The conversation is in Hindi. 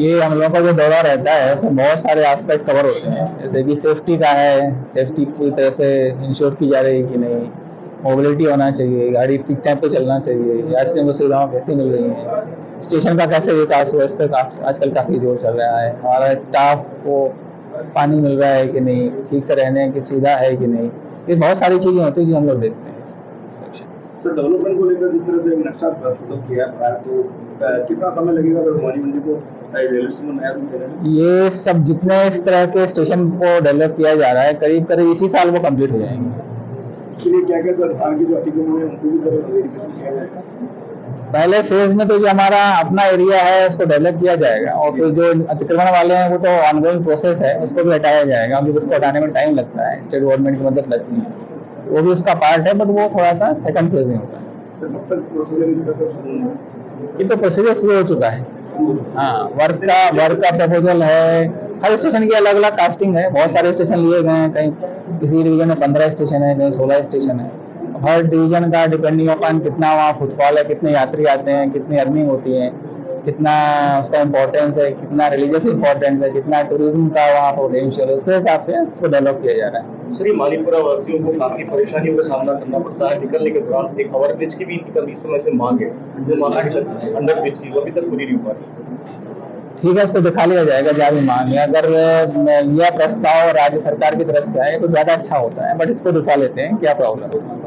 ये हम लोगों का जो दौरा रहता है उसमें बहुत सारे एस्पेक्ट कवर होते हैं, जैसे कि सेफ्टी का है, सेफ्टी पूरी तरह से इंश्योर की जा रही है कि नहीं, मोबिलिटी होना चाहिए, गाड़ी ठीक टाइम पे चलना चाहिए, यात्रियों को सुविधाएं कैसे मिल रही हैं, स्टेशन का कैसे विकास हुआ, इस पर आजकल काफ़ी जोर चल रहा है, हमारा स्टाफ को पानी मिल रहा है कि नहीं, ठीक से रहने की सुविधा है कि नहीं, ये बहुत सारी चीज़ें होती हैं जो हम लोग देखते हैं। सर डेवलपमेंट को लेकर जिस तरह से नक्शा प्रस्तुत किया है तो कितना समय लगेगा अगर भवानी मंडी को रेलवे स्टेशन नया रूप देने में? ये सब जितने इस तरह के स्टेशन को डेवलप किया जा रहा है करीब करीब इसी साल वो कंप्लीट हो जाएंगे। इसके लिए क्या क्या सरकार की जो अतिक्रमण है उनको भी सर वेरिफिकेशन किया जाएगा? पहले फेज में तो जो हमारा अपना एरिया है उसको डेवलप किया जाएगा, और फिर जो अतिक्रमण वाले हैं वो तो ऑनगोइंग प्रोसेस है, उसको भी हटाया जाएगा, क्योंकि उसको हटाने में टाइम लगता है, स्टेट गवर्नमेंट की मदद लगती है, वो भी उसका पार्ट है, बट वो थोड़ा सा सेकंड फेज में होता है। सर कब तक प्रोसीजर इसका सर शुरू होगा? ये तो प्रोसीजर शुरू हो चुका है। हाँ, वर्क का प्रपोजल है, हर स्टेशन की अलग अलग कास्टिंग है, बहुत सारे स्टेशन लिए गए हैं, कहीं किसी डिवीजन में 15 स्टेशन है, कहीं 16 स्टेशन है, हर डिवीजन का डिपेंडिंग अपॉन कितना वहाँ फुटफॉल है, कितने यात्री आते हैं, कितनी अर्निंग होती है, कितना उसका इम्पोर्टेंस है, कितना रिलीजियस इम्पोर्टेंस है, कितना टूरिज्म का वहाँ पोटेंशियल है, उसके हिसाब से उसको डेवलप किया जा रहा है। श्री मालीपुरा वासियों को काफी परेशानियों का सामना करना पड़ता है, निकलने के दौरान एक ओवर ब्रिज की भी इस समय से मांग है, जो मांग है अंडर ब्रिज की, वो अभी तक पूरी नहीं हुआ है। ठीक है, उसको दिखा लिया जाएगा जहाँ भी मांग है, अगर यह प्रस्ताव राज्य सरकार की तरफ से आए तो ज्यादा अच्छा होता है, बट इसको दिखा लेते हैं क्या प्रॉब्लम है।